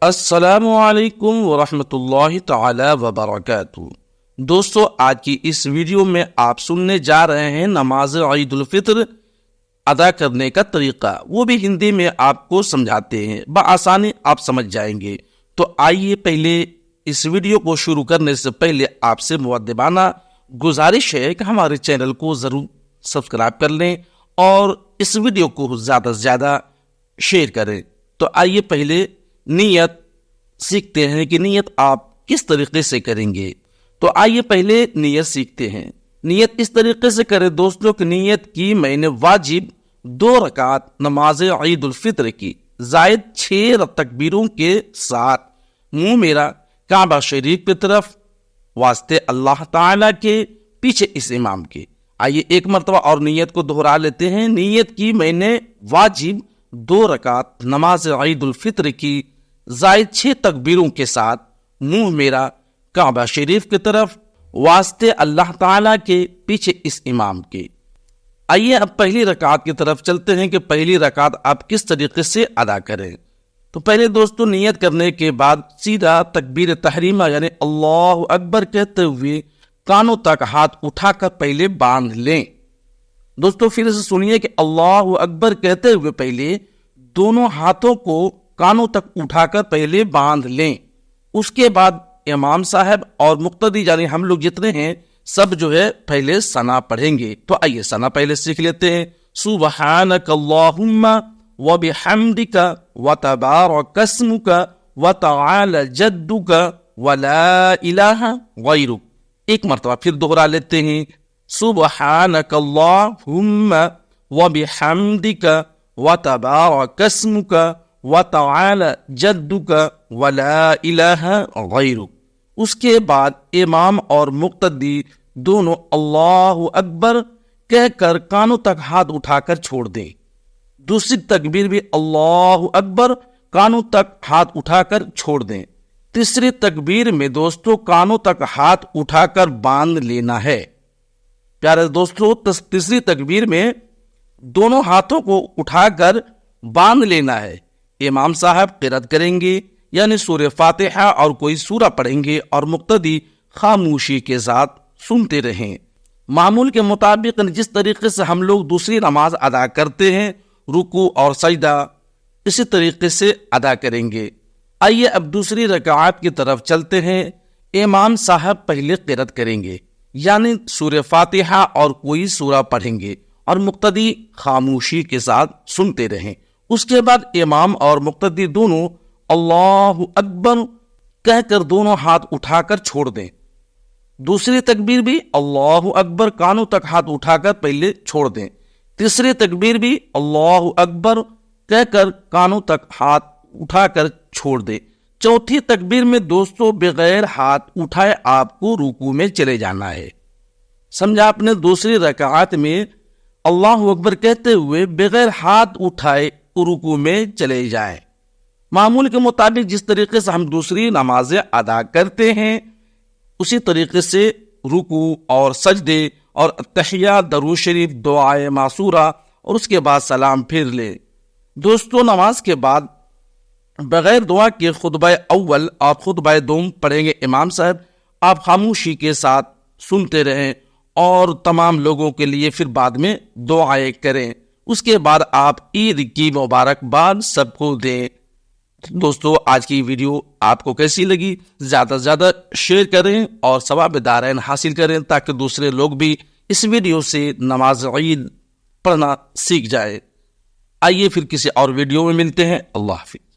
السلام علیکم ورحمۃ اللہ تعالی وبرکاتہ۔ دوستو، آج کی اس ویڈیو میں آپ سننے جا رہے ہیں نماز عید الفطر ادا کرنے کا طریقہ، وہ بھی ہندی میں آپ کو سمجھاتے ہیں، بآسانی آپ سمجھ جائیں گے۔ تو آئیے پہلے اس ویڈیو کو شروع کرنے سے پہلے آپ سے مؤدبانہ گزارش ہے کہ ہمارے چینل کو ضرور سبسکرائب کر لیں اور اس ویڈیو کو زیادہ سے زیادہ شیئر کریں۔ تو آئیے پہلے نیت سیکھتے ہیں کہ نیت آپ کس طریقے سے کریں گے۔ تو آئیے پہلے نیت سیکھتے ہیں۔ نیت اس طریقے سے کریں دوستوں کہ نیت کی میں نے واجب 2 رکعت نماز عید الفطر کی زائد 6 تکبیروں کے ساتھ منہ میرا کعبہ شریف کی طرف واسطے اللہ تعالیٰ کے پیچھے اس امام کے۔ آئیے ایک مرتبہ اور نیت کو دہرا لیتے ہیں۔ نیت کی میں نے واجب 2 رکعت نماز عید الفطر کی زائد 6 تکبیروں کے ساتھ منہ میرا کعبہ شریف کی طرف واسطے اللہ تعالیٰ کے پیچھے اس امام کے۔ آئیے اب پہلی رکعت کی طرف چلتے ہیں کہ پہلی رکعت آپ کس طریقے سے ادا کریں۔ تو پہلے دوستو نیت کرنے کے بعد سیدھا تکبیر تحریمہ یعنی اللہ اکبر کہتے ہوئے کانوں تک ہاتھ اٹھا کر پہلے باندھ لیں۔ دوستو پھر سے سنیے کہ اللہ اکبر کہتے ہوئے پہلے دونوں ہاتھوں کو کانوں تک اٹھا کر پہلے باندھ لیں۔ اس کے بعد امام صاحب اور مقتدی یعنی ہم لوگ جتنے ہیں سب جو ہے پہلے ثنا پڑھیں گے۔ تو آئیے ثنا پہلے سیکھ لیتے ہیں۔ سبحانک اللہم وبحمدک وتبارک اسمک وتعالی جدک ولا الہ غیرک۔ ایک مرتبہ پھر دوہرا لیتے ہیں۔ سبحانک اللہم وبحمدک وتبارک اسمک وتعالی جدک ولا الہ غیرک۔ اس کے بعد امام اور مقتدی دونوں اللہ اکبر کہہ کر کانوں تک ہاتھ اٹھا کر چھوڑ دیں۔ دوسری تکبیر بھی اللہ اکبر کانوں تک ہاتھ اٹھا کر چھوڑ دیں۔ تیسری تکبیر میں دوستو کانوں تک ہاتھ اٹھا کر باندھ لینا ہے۔ پیارے دوستو تیسری تکبیر میں دونوں ہاتھوں کو اٹھا کر باندھ لینا ہے۔ امام صاحب قرأت کریں گے یعنی سورہ فاتحہ اور کوئی سورہ پڑھیں گے اور مقتدی خاموشی کے ساتھ سنتے رہیں۔ معمول کے مطابق جس طریقے سے ہم لوگ دوسری نماز ادا کرتے ہیں رکوع اور سجدہ اسی طریقے سے ادا کریں گے۔ آئیے اب دوسری رکعت کی طرف چلتے ہیں۔ امام صاحب پہلے قرأت کریں گے یعنی سورہ فاتحہ اور کوئی سورہ پڑھیں گے اور مقتدی خاموشی کے ساتھ سنتے رہیں۔ اس کے بعد امام اور مقتدی دونوں اللہ اکبر کہہ کر دونوں ہاتھ اٹھا کر چھوڑ دیں۔ دوسری تکبیر بھی اللہ اکبر کانوں تک ہاتھ اٹھا کر پہلے چھوڑ دیں۔ تیسری تکبیر بھی اللہ اکبر کہہ کر کانوں تک ہاتھ اٹھا کر چھوڑ دیں۔ چوتھی تکبیر میں دوستو بغیر ہاتھ اٹھائے آپ کو رکوع میں چلے جانا ہے۔ سمجھا آپ نے؟ دوسری رکعت میں اللہ اکبر کہتے ہوئے بغیر ہاتھ اٹھائے رکوع میں چلے جائیں۔ معمول کے مطابق جس طریقے سے ہم دوسری نمازیں ادا کرتے ہیں اسی طریقے سے رکوع اور سجدے اور تحیات درود شریف دعائے معصورہ اور اس کے بعد سلام پھر لیں۔ دوستو نماز کے بعد بغیر دعا کے خطبہ اول اور خطبہ دوم پڑھیں گے امام صاحب۔ آپ خاموشی کے ساتھ سنتے رہیں اور تمام لوگوں کے لیے پھر بعد میں دعائیں کریں۔ اس کے بعد آپ عید کی مبارکباد سب کو دیں۔ دوستو آج کی ویڈیو آپ کو کیسی لگی؟ زیادہ سے زیادہ شیئر کریں اور ثواب دارین حاصل کریں تاکہ دوسرے لوگ بھی اس ویڈیو سے نماز عید پڑھنا سیکھ جائے۔ آئیے پھر کسی اور ویڈیو میں ملتے ہیں۔ اللہ حافظ۔